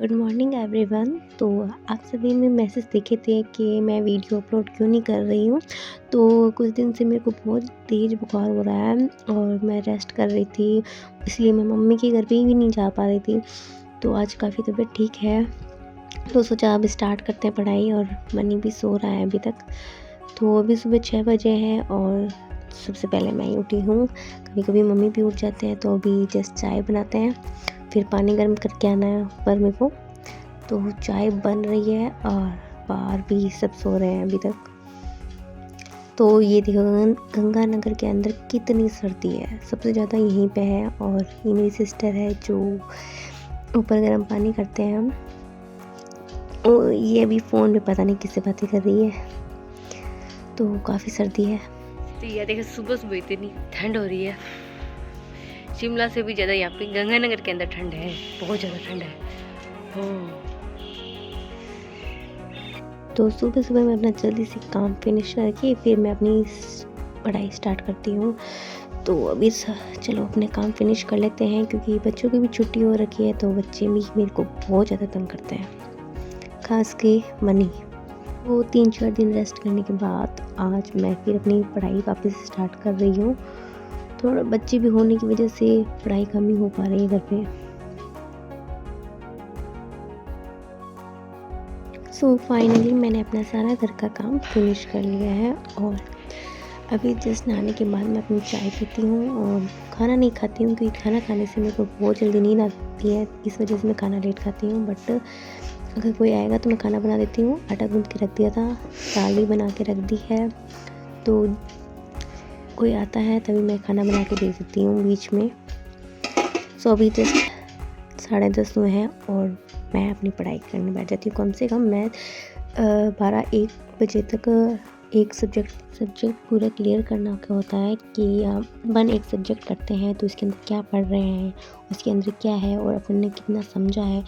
Good morning everyone. तो आप सभी ने मैसेज देखे थे कि मैं वीडियो अपलोड क्यों नहीं कर रही हूँ। तो कुछ दिन से मेरे को बहुत तेज़ बुखार हो रहा है और मैं रेस्ट कर रही थी, इसलिए मैं मम्मी के घर पे भी नहीं जा पा रही थी। तो आज काफ़ी तबीयत ठीक है, तो सोचा अब स्टार्ट करते हैं पढ़ाई। और मनी भी सो रहा है अभी तक। तो अभी सुबह 6 बजे हैं और सबसे पहले मैं ही उठी हूँ। कभी कभी मम्मी भी उठ जाते हैं, तो अभी जस्ट चाय बनाते हैं, फिर पानी गर्म करके आना है ऊपर मेरे को। तो चाय बन रही है और बाहर भी सब सो रहे हैं अभी तक। तो ये देखो गंगानगर के अंदर कितनी सर्दी है, सबसे ज़्यादा यहीं पे है। और ये मेरी सिस्टर है जो ऊपर गर्म पानी करते हैं हम। और ये अभी फ़ोन पे पता नहीं किससे बातें कर रही है। तो काफ़ी सर्दी है। तो ये देखो सुबह सुबह इतनी ठंड हो रही है। शिमला से भी ज़्यादा यहाँ पे गंगानगर के अंदर ठंड है, बहुत ज़्यादा ठंड है। तो सुबह सुबह मैं अपना जल्दी से काम फिनिश करके फिर मैं अपनी पढ़ाई स्टार्ट करती हूँ। तो अभी चलो अपने काम फिनिश कर लेते हैं, क्योंकि बच्चों की भी छुट्टी हो रखी है। तो बच्चे भी मेरे को बहुत ज़्यादा तंग करते हैं, खास के मनी। वो 3-4 दिन रेस्ट करने के बाद आज मैं फिर अपनी पढ़ाई वापस स्टार्ट कर रही हूँ। थोड़ा बच्चे भी होने की वजह से पढ़ाई कम ही हो पा रही है घर पे। सो फाइनली मैंने अपना सारा घर का काम फिनिश कर लिया है। और अभी जस्ट नहाने के बाद मैं अपनी चाय पीती हूँ और खाना नहीं खाती हूँ, क्योंकि खाना खाने से मेरे को बहुत जल्दी नींद आती है। इस वजह से मैं खाना लेट खाती हूँ। बट अगर कोई आएगा तो मैं खाना बना देती हूँ। आटा गूँध के रख दिया था, दाल भी बना के रख दी है। तो कोई आता है तभी मैं खाना बना के दे देती हूँ बीच में। सो अभी जस्ट 10:30 हुए हैं और मैं अपनी पढ़ाई करने बैठ जाती हूँ। कम से कम मैं 12-1 बजे तक एक सब्जेक्ट पूरा क्लियर करना क्या होता है कि एक सब्जेक्ट करते हैं तो इसके अंदर क्या पढ़ रहे हैं, उसके अंदर क्या है और अपन ने कितना समझा है।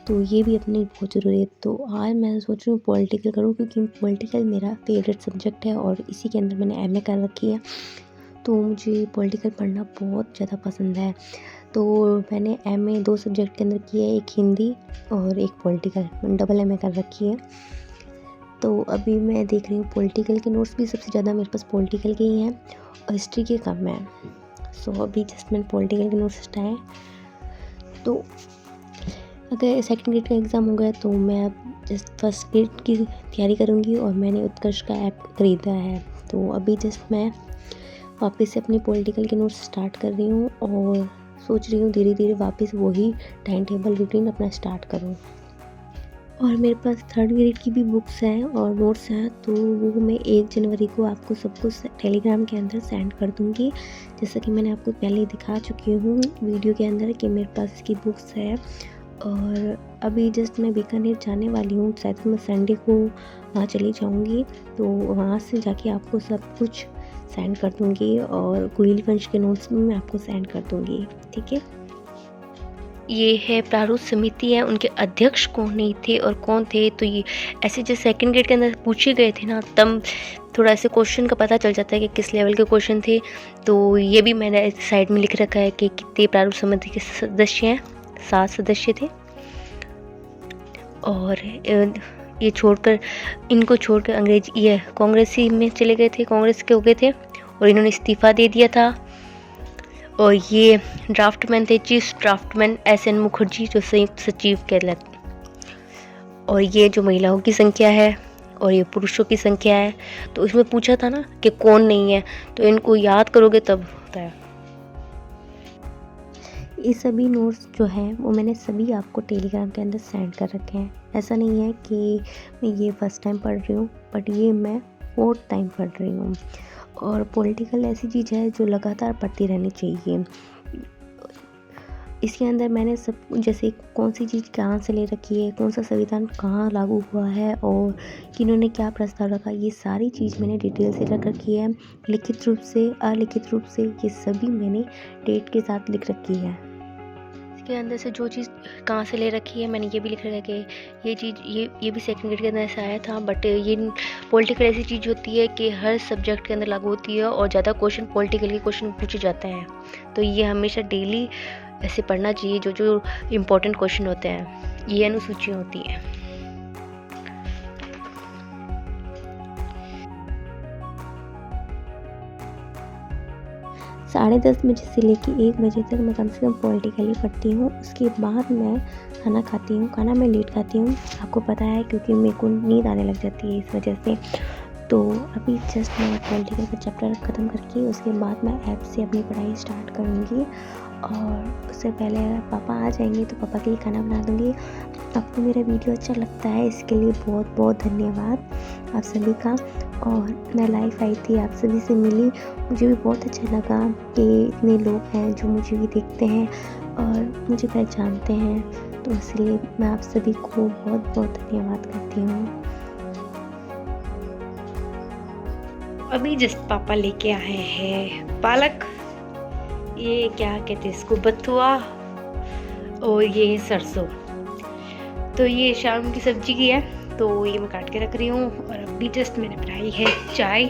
तो ये भी अपनी बहुत ज़रूरी है। तो आज मैं सोच रही हूँ पॉलिटिकल करूँ, क्योंकि पॉलिटिकल मेरा फेवरेट सब्जेक्ट है और इसी के अंदर मैंने MA कर रखी है। तो मुझे पॉलिटिकल पढ़ना बहुत ज़्यादा पसंद है। तो मैंने MA 2 सब्जेक्ट के अंदर की है, एक हिंदी और एक पॉलिटिकल। मैंने डबल MA कर रखी है। तो अभी मैं देख रही हूँ पॉलिटिकल के नोट्स भी सबसे ज़्यादा मेरे पास पॉलिटिकल के ही हैं और हिस्ट्री के कम है। सो अभी जस्ट मैंने पॉलिटिकल के नोट्स हटाए। तो अगर सेकंड ग्रेड का एग्ज़ाम हो गया तो मैं अब जस्ट फर्स्ट ग्रेड की तैयारी करूँगी। और मैंने उत्कर्ष का ऐप ख़रीदा है। तो अभी जस्ट मैं वापस से अपनी पॉलिटिकल के नोट्स स्टार्ट कर रही हूँ और सोच रही हूँ धीरे धीरे वापस वही टाइम टेबल रूटीन अपना स्टार्ट करूँ। और मेरे पास थर्ड ग्रेड की भी बुक्स हैं और नोट्स हैं, तो वो मैं 1 जनवरी को आपको सब कुछ टेलीग्राम के अंदर सेंड कर दूँगी। जैसा कि मैंने आपको पहले दिखा चुकी हूँ वीडियो के अंदर कि मेरे पास इसकी बुक्स है। और अभी जस्ट मैं बीकानेर जाने वाली हूँ, शायद मैं संडे को वहाँ चली जाऊँगी। तो वहाँ से जाके आपको सब कुछ सेंड कर दूँगी और कुइल वंश के नोट्स भी मैं आपको सेंड कर दूँगी, ठीक है। ये है प्रारूप समिति है, उनके अध्यक्ष कौन नहीं थे और कौन थे। तो ये ऐसे जो सेकंड ग्रेड के अंदर पूछे गए थे ना, तब थोड़ा ऐसे क्वेश्चन का पता चल जाता है कि किस लेवल के क्वेश्चन थे। तो ये भी मैंने साइड में लिख रखा है कि कितने प्रारूप समिति के सदस्य हैं। 7 सदस्य थे। और ये छोड़कर इनको छोड़कर अंग्रेज ये कांग्रेसी में चले गए थे, कांग्रेस के हो गए थे और इन्होंने इस्तीफ़ा दे दिया था। और ये ड्राफ्टमैन थे, चीफ ड्राफ्टमैन SN मुखर्जी, जो संयुक्त सचिव कहलाते। और ये जो महिलाओं की संख्या है और ये पुरुषों की संख्या है। तो इसमें पूछा था ना कि कौन नहीं है, तो इनको याद करोगे तब होता है। ये सभी नोट्स जो हैं वो मैंने सभी आपको टेलीग्राम के अंदर सेंड कर रखे हैं। ऐसा नहीं है कि मैं ये फर्स्ट टाइम पढ़ रही हूँ, बट ये मैं 4th टाइम पढ़ रही हूँ। और पॉलिटिकल ऐसी चीज़ है जो लगातार पढ़ती रहनी चाहिए। इसके अंदर मैंने सब जैसे कौन सी चीज़ कहाँ से ले रखी है, कौन सा संविधान कहाँ लागू हुआ है और किन्होंने क्या प्रस्ताव रखा, ये सारी चीज़ मैंने डिटेल से रख रखी है। लिखित रूप से, अलिखित रूप से, ये सभी मैंने डेट के साथ लिख रखी है। इसके अंदर से जो चीज़ कहाँ से ले रखी है मैंने ये भी लिख रखा है कि ये चीज़ ये भी सेकंड ग्रेड के अंदर से आया था। बट ये पॉलिटिकल ऐसी चीज़ होती है कि हर सब्जेक्ट के अंदर लागू होती है और ज़्यादा क्वेश्चन पॉलिटिकल के क्वेश्चन पूछे जाते हैं। तो ये हमेशा डेली ऐसे पढ़ना चाहिए जो जो इम्पोर्टेंट क्वेश्चन होते हैं, ये अनुसूची होती है। साढ़े 10 बजे से लेके 1 बजे तक मैं कम से कम पॉलिटिकली पढ़ती हूँ। उसके बाद मैं खाना खाती हूँ। खाना मैं लेट खाती हूँ, आपको पता है, क्योंकि मेरे को नींद आने लग जाती है इस वजह से। तो अभी जस्ट मैं पॉलिटिकल का चैप्टर ख़त्म करके उसके बाद मैं ऐप से अपनी पढ़ाई स्टार्ट करूँगी। और उससे पहले अगर पापा आ जाएंगे तो पापा के लिए खाना बना दूँगी। आपको मेरा वीडियो अच्छा लगता है, इसके लिए बहुत बहुत धन्यवाद आप सभी का। और मैं लाइव आई थी, आप सभी से मिली, मुझे भी बहुत अच्छा लगा कि इतने लोग हैं जो मुझे भी देखते हैं और मुझे पहचानते हैं। तो इसलिए मैं आप सभी को बहुत बहुत धन्यवाद करती हूँ। अभी जस्ट पापा लेके आए हैं पालक, ये क्या कहते हैं इसको, बथुआ, और ये सरसों। तो ये शाम की सब्जी की है, तो ये मैं काट के रख रही हूँ। और अभी जस्ट मैंने बनाई है चाय,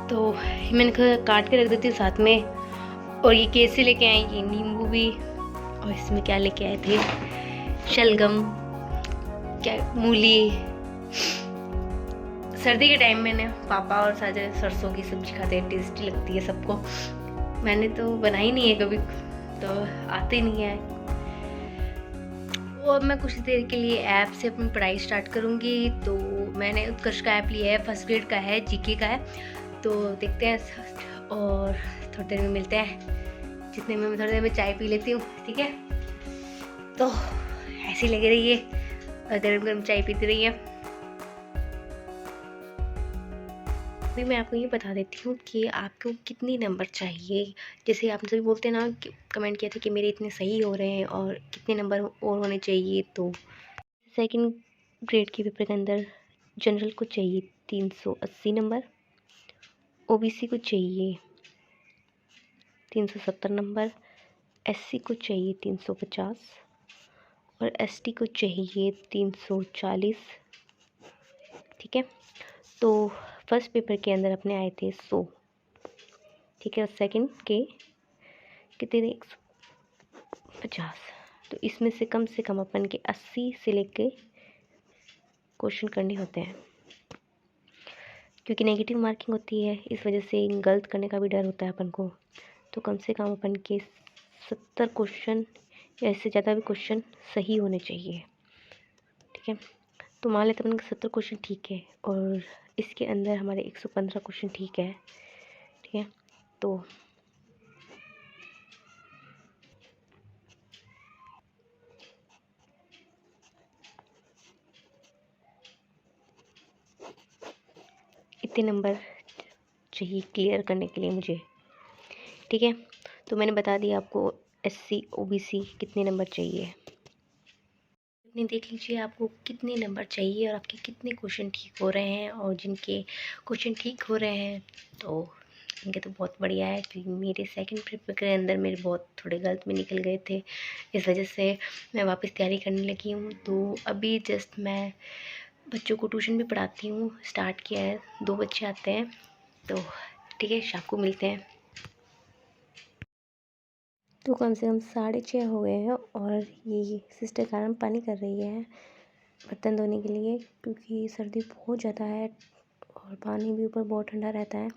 तो मैंने कहा काट के रख देती हूँ साथ में। और ये कैसे लेके आए, ये नींबू भी, और इसमें क्या लेके आए थे, शलगम, क्या, मूली। सर्दी के टाइम में पापा और साजे सरसों की सब्जी खाते हैं, टेस्टी लगती है सबको। मैंने तो बनाई नहीं है कभी, तो आते नहीं है। और मैं कुछ देर के लिए ऐप से अपनी पढ़ाई स्टार्ट करूँगी। तो मैंने उत्कर्ष का ऐप लिया है, फर्स्ट ग्रेड का है, जीके का है। तो देखते हैं और थोड़ी देर में मिलते हैं। जितने में मैं थोड़ी देर में चाय पी लेती हूँ, ठीक है। तो ऐसी लगी रही है और गर्म गर्म चाय पीती रही है। अभी मैं आपको ये बता देती हूँ कि आपको कितने नंबर चाहिए। जैसे आप सभी बोलते हैं ना, कमेंट किया था कि मेरे इतने सही हो रहे हैं और कितने नंबर और होने चाहिए। तो सेकंड ग्रेड के पेपर के अंदर जनरल को चाहिए 380 नंबर, ओबीसी को चाहिए 370 नंबर, एससी को चाहिए 350 और एसटी को चाहिए 340, ठीक है। तो फर्स्ट पेपर के अंदर अपने आए थे 100, ठीक है। और सेकंड के कितने थे, 150। तो इसमें से कम अपन के 80 से लेके क्वेश्चन करने होते हैं, क्योंकि नेगेटिव मार्किंग होती है, इस वजह से गलत करने का भी डर होता है अपन को। तो कम से कम अपन के 70 क्वेश्चन या इससे ज़्यादा भी क्वेश्चन सही होने चाहिए, ठीक है। तो मान लेते अपन के 70 क्वेश्चन ठीक है और इसके अंदर हमारे 115 क्वेश्चन ठीक है, ठीक है। तो इतने नंबर चाहिए क्लियर करने के लिए मुझे, ठीक है। तो मैंने बता दिया आपको एससी ओबीसी कितने नंबर चाहिए। अपनी देख लीजिए आपको कितने नंबर चाहिए और आपके कितने क्वेश्चन ठीक हो रहे हैं। और जिनके क्वेश्चन ठीक हो रहे हैं तो इनके तो बहुत बढ़िया है, क्योंकि मेरे सेकंड पेपर के अंदर मेरे बहुत थोड़े गलत में निकल गए थे, इस वजह से मैं वापस तैयारी करने लगी हूँ। तो अभी जस्ट मैं बच्चों को ट्यूशन भी पढ़ाती हूँ, स्टार्ट किया है, 2 बच्चे आते हैं। तो ठीक है, शाम को मिलते हैं। तो कम से कम 6:30 हो गए हैं और ये सिस्टर गर्म पानी कर रही है बर्तन धोने के लिए, क्योंकि सर्दी बहुत ज़्यादा है और पानी भी ऊपर बहुत ठंडा रहता है।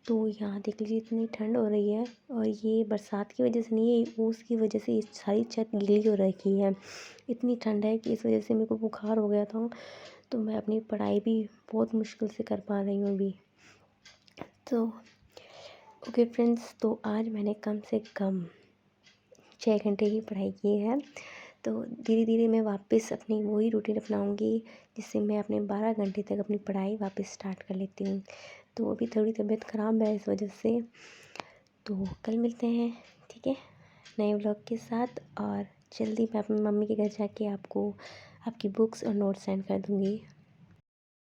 तो यहाँ देख लीजिए इतनी ठंड हो रही है, और ये बरसात की वजह से नहीं, ये ओस की वजह से ये सारी छत गीली हो रखी है। इतनी ठंड है कि इस वजह से मेरे को बुखार हो गया था। तो मैं अपनी पढ़ाई भी बहुत मुश्किल से कर पा रही हूँ अभी। तो ओके फ्रेंड्स, तो आज मैंने कम से कम 6 घंटे की पढ़ाई की है। तो धीरे धीरे मैं वापस अपनी वही रूटीन अपनाऊंगी, जिससे मैं अपने 12 घंटे तक अपनी पढ़ाई वापस स्टार्ट कर लेती हूँ। तो अभी थोड़ी तबीयत ख़राब है इस वजह से। तो कल मिलते हैं, ठीक है, नए व्लॉग के साथ। और जल्दी मैं अपनी मम्मी के घर जाके आपको आपकी बुक्स और नोट्स सेंड कर दूँगी।